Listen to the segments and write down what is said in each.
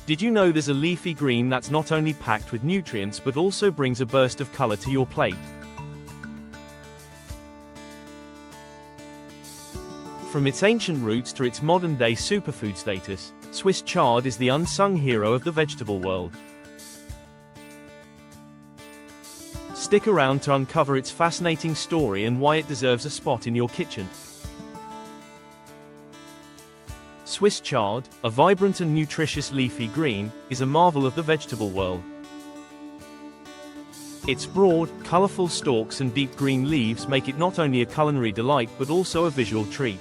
Did you know there's a leafy green that's not only packed with nutrients but also brings a burst of color to your plate? From its ancient roots to its modern-day superfood status, Swiss chard is the unsung hero of the vegetable world. Stick around to uncover its fascinating story and why it deserves a spot in your kitchen. Swiss chard, a vibrant and nutritious leafy green, is a marvel of the vegetable world. Its broad, colorful stalks and deep green leaves make it not only a culinary delight but also a visual treat.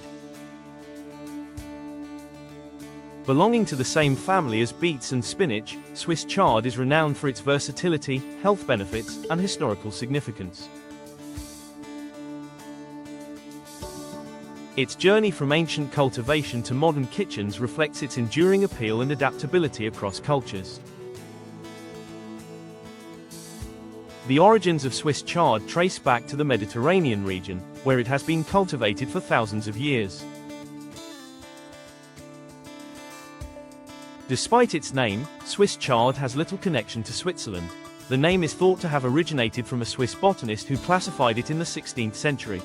Belonging to the same family as beets and spinach, Swiss chard is renowned for its versatility, health benefits, and historical significance. Its journey from ancient cultivation to modern kitchens reflects its enduring appeal and adaptability across cultures. The origins of Swiss chard trace back to the Mediterranean region, where it has been cultivated for thousands of years. Despite its name, Swiss chard has little connection to Switzerland. The name is thought to have originated from a Swiss botanist who classified it in the 16th century.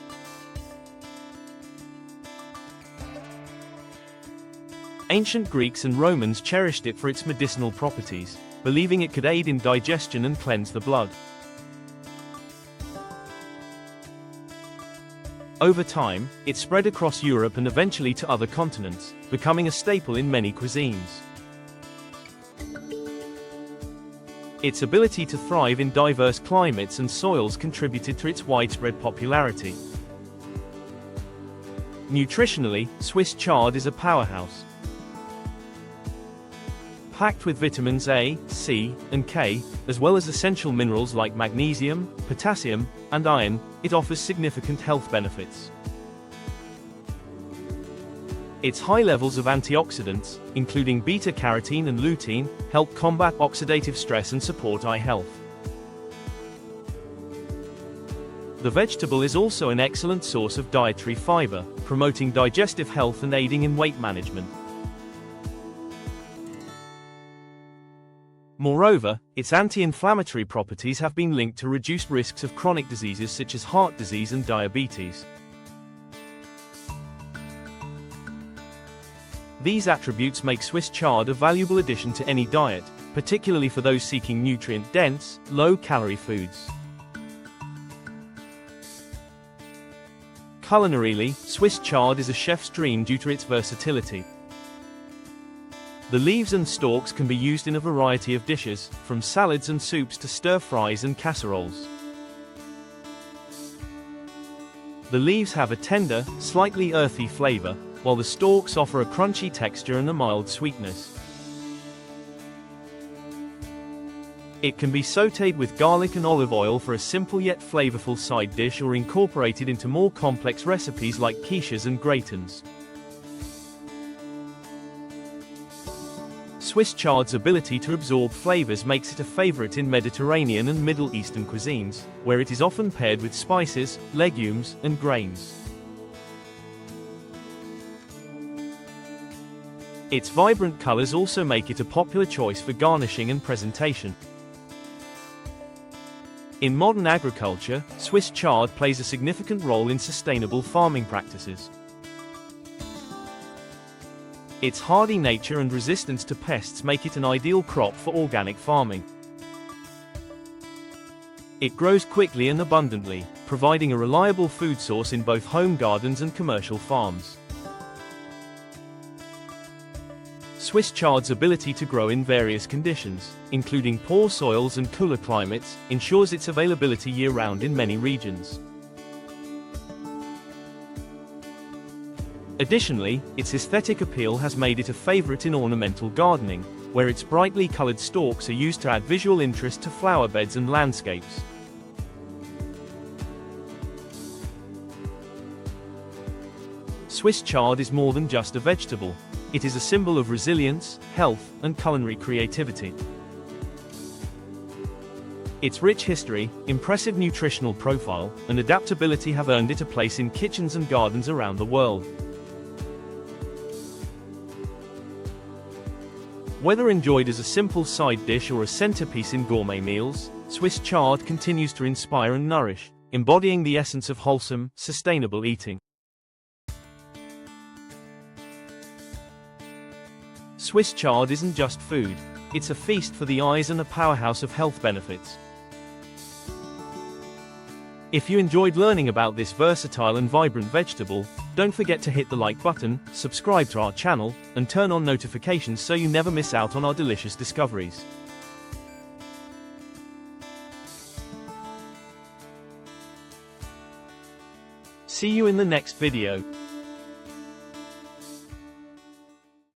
Ancient Greeks and Romans cherished it for its medicinal properties, believing it could aid in digestion and cleanse the blood. Over time, it spread across Europe and eventually to other continents, becoming a staple in many cuisines. Its ability to thrive in diverse climates and soils contributed to its widespread popularity. Nutritionally, Swiss chard is a powerhouse. Packed with vitamins A, C, and K, as well as essential minerals like magnesium, potassium, and iron, it offers significant health benefits. Its high levels of antioxidants, including beta-carotene and lutein, help combat oxidative stress and support eye health. The vegetable is also an excellent source of dietary fiber, promoting digestive health and aiding in weight management. Moreover, its anti-inflammatory properties have been linked to reduced risks of chronic diseases such as heart disease and diabetes. These attributes make Swiss chard a valuable addition to any diet, particularly for those seeking nutrient-dense, low-calorie foods. Culinarily, Swiss chard is a chef's dream due to its versatility. The leaves and stalks can be used in a variety of dishes, from salads and soups to stir-fries and casseroles. The leaves have a tender, slightly earthy flavor, while the stalks offer a crunchy texture and a mild sweetness. It can be sautéed with garlic and olive oil for a simple yet flavorful side dish or incorporated into more complex recipes like quiches and gratins. Swiss chard's ability to absorb flavors makes it a favorite in Mediterranean and Middle Eastern cuisines, where it is often paired with spices, legumes, and grains. Its vibrant colors also make it a popular choice for garnishing and presentation. In modern agriculture, Swiss chard plays a significant role in sustainable farming practices. Its hardy nature and resistance to pests make it an ideal crop for organic farming. It grows quickly and abundantly, providing a reliable food source in both home gardens and commercial farms. Swiss chard's ability to grow in various conditions, including poor soils and cooler climates, ensures its availability year-round in many regions. Additionally, its aesthetic appeal has made it a favorite in ornamental gardening, where its brightly colored stalks are used to add visual interest to flower beds and landscapes. Swiss chard is more than just a vegetable. It is a symbol of resilience, health, and culinary creativity. Its rich history, impressive nutritional profile, and adaptability have earned it a place in kitchens and gardens around the world. Whether enjoyed as a simple side dish or a centerpiece in gourmet meals, Swiss chard continues to inspire and nourish, embodying the essence of wholesome, sustainable eating. Swiss chard isn't just food, it's a feast for the eyes and a powerhouse of health benefits. If you enjoyed learning about this versatile and vibrant vegetable, don't forget to hit the like button, subscribe to our channel, and turn on notifications so you never miss out on our delicious discoveries. See you in the next video.